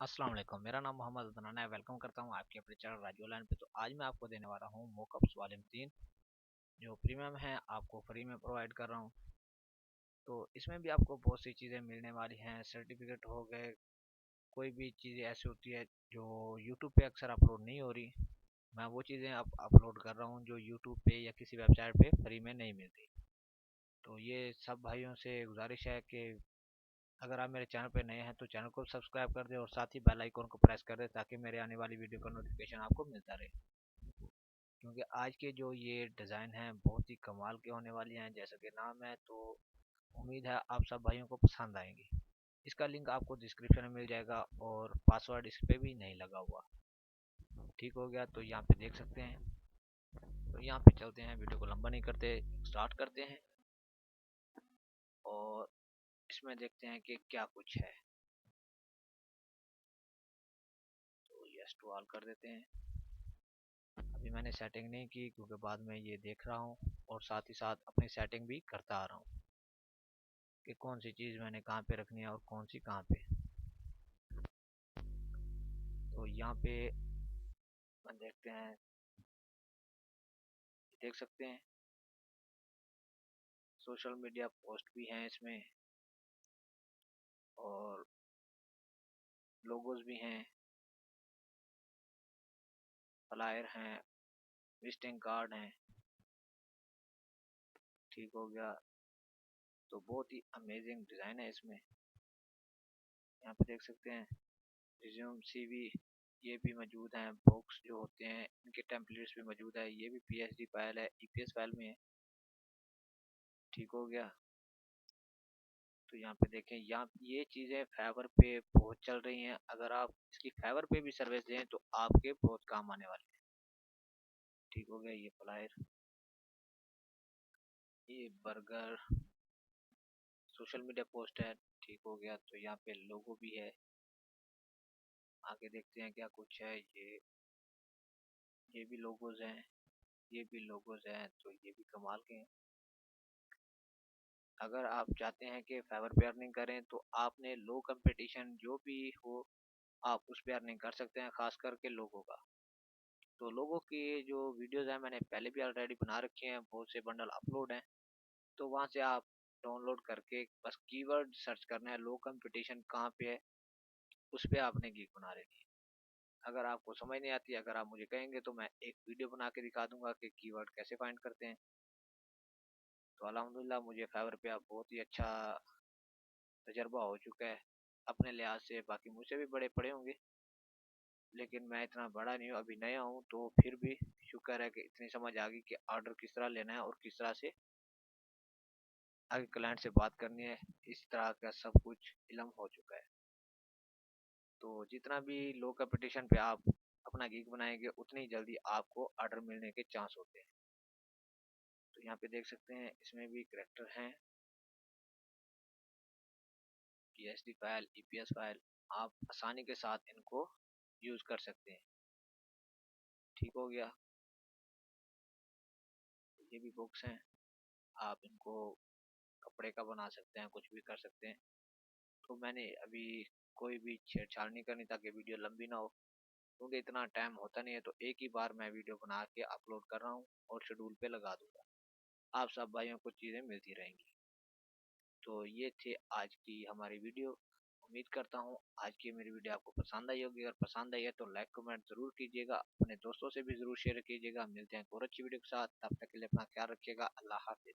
अस्सलाम वालेकुम। मेरा नाम मोहम्मद अदनान है। वेलकम करता हूँ आपके अपने चैनल राजू ऑनलाइन पे। तो आज मैं आपको देने वाला हूँ मोकअप्स वॉल्यूम 3 जो प्रीमियम है, आपको फ्री में प्रोवाइड कर रहा हूँ। तो इसमें भी आपको बहुत सी चीज़ें मिलने वाली हैं। सर्टिफिकेट हो गए, कोई भी चीज़ें ऐसी होती है जो यूट्यूब पे अक्सर अपलोड नहीं हो रही, मैं वो चीज़ें अब अपलोड कर रहा हूँ जो यूट्यूब पे या किसी वेबसाइट पे फ्री में नहीं मिलती। तो ये सब भाइयों से गुजारिश है कि अगर आप मेरे चैनल पे नए हैं तो चैनल को सब्सक्राइब कर दें और साथ ही बेल आइकन को प्रेस कर दें ताकि मेरे आने वाली वीडियो का नोटिफिकेशन आपको मिलता रहे। क्योंकि आज के जो ये डिज़ाइन हैं बहुत ही कमाल के होने वाली हैं, जैसा कि नाम है, तो उम्मीद है आप सब भाइयों को पसंद आएंगी। इसका लिंक आपको डिस्क्रिप्शन में मिल जाएगा और पासवर्ड इस पे भी नहीं लगा हुआ। ठीक हो गया, तो यहाँ पे देख सकते हैं। तो यहाँ पे चलते हैं, वीडियो को लंबा नहीं करते, स्टार्ट करते हैं और इसमें देखते हैं कि क्या कुछ है। तो यस टू ऑल कर देते हैं। अभी मैंने सेटिंग नहीं की क्योंकि बाद में ये देख रहा हूँ और साथ ही साथ अपनी सेटिंग भी करता आ रहा हूँ कि कौन सी चीज़ मैंने कहाँ पे रखनी है और कौन सी कहाँ पे। तो यहाँ पे देखते हैं, देख सकते हैं सोशल मीडिया पोस्ट भी हैं इसमें और लोगोज भी हैं, फ्लायर हैं, विजिटिंग कार्ड हैं। ठीक हो गया, तो बहुत ही अमेजिंग डिज़ाइन है इसमें। यहाँ पे देख सकते हैं रिज्यूम, सीवी ये भी मौजूद हैं। बॉक्स जो होते हैं इनके टेम्पलेट्स भी मौजूद है। ये भी पीएसडी फाइल है, ईपीएस फाइल में है। ठीक हो गया, तो यहाँ पे देखें, यहाँ ये चीज़ें फाइवर पे बहुत चल रही हैं। अगर आप इसकी फाइवर पे भी सर्विस दें तो आपके बहुत काम आने वाले हैं। ठीक हो गया, ये फ्लायर, ये बर्गर, सोशल मीडिया पोस्ट है। ठीक हो गया, तो यहाँ पे लोगो भी है। आगे देखते हैं क्या कुछ है। ये भी लोगोज हैं, ये भी लोगोज हैं, तो ये भी कमाल के हैं। अगर आप चाहते हैं कि फाइवर पे अर्निंग करें तो आपने लो कंपटीशन जो भी हो आप उस पे अर्निंग कर सकते हैं, खास करके लोगों का। तो लोगों की जो वीडियोस हैं मैंने पहले भी ऑलरेडी बना रखे हैं, बहुत से बंडल अपलोड हैं। तो वहाँ से आप डाउनलोड करके बस कीवर्ड सर्च करना है, लो कंपटीशन कहाँ पे है, उस पे आपने गिग बना लेनी है। अगर आपको समझ नहीं आती, अगर आप मुझे कहेंगे तो मैं एक वीडियो बना के दिखा दूंगा कि कीवर्ड कैसे फाइंड करते हैं। तो अल्हम्दुलिल्लाह मुझे फाइवर पे आप बहुत ही अच्छा तजर्बा हो चुका है अपने लिहाज से। बाकी मुझसे भी बड़े पड़े होंगे लेकिन मैं इतना बड़ा नहीं हूँ, अभी नया हूँ। तो फिर भी शुक्र है कि इतनी समझ आ गई कि ऑर्डर किस तरह लेना है और किस तरह से आगे क्लाइंट से बात करनी है। इस तरह का सब कुछ इल्म हो चुका है। तो जितना भी लो कंपटीशन पे आप अपना गिग बनाएंगे उतनी जल्दी आपको ऑर्डर मिलने के चांस होते हैं। तो यहाँ पे देख सकते हैं इसमें भी करेक्टर हैं, पीएसडी फाइल, ईपीएस फाइल, आप आसानी के साथ इनको यूज कर सकते हैं। ठीक हो गया, ये भी बुक्स हैं, आप इनको कपड़े का बना सकते हैं, कुछ भी कर सकते हैं। तो मैंने अभी कोई भी छेड़छाड़ नहीं करनी ताकि वीडियो लंबी ना हो, क्योंकि इतना टाइम होता नहीं है। तो एक ही बार मैं वीडियो बना के अपलोड कर रहा हूँ और शेड्यूल पे लगा दूंगा, आप सब भाइयों को चीज़ें मिलती रहेंगी। तो ये थे आज की हमारी वीडियो। उम्मीद करता हूँ आज की मेरी वीडियो आपको पसंद आई होगी। अगर पसंद आई है तो लाइक कमेंट जरूर कीजिएगा, अपने दोस्तों से भी जरूर शेयर कीजिएगा। मिलते हैं एक और अच्छी वीडियो के साथ, तब तक के लिए अपना ख्याल रखिएगा। अल्लाह हाफिज।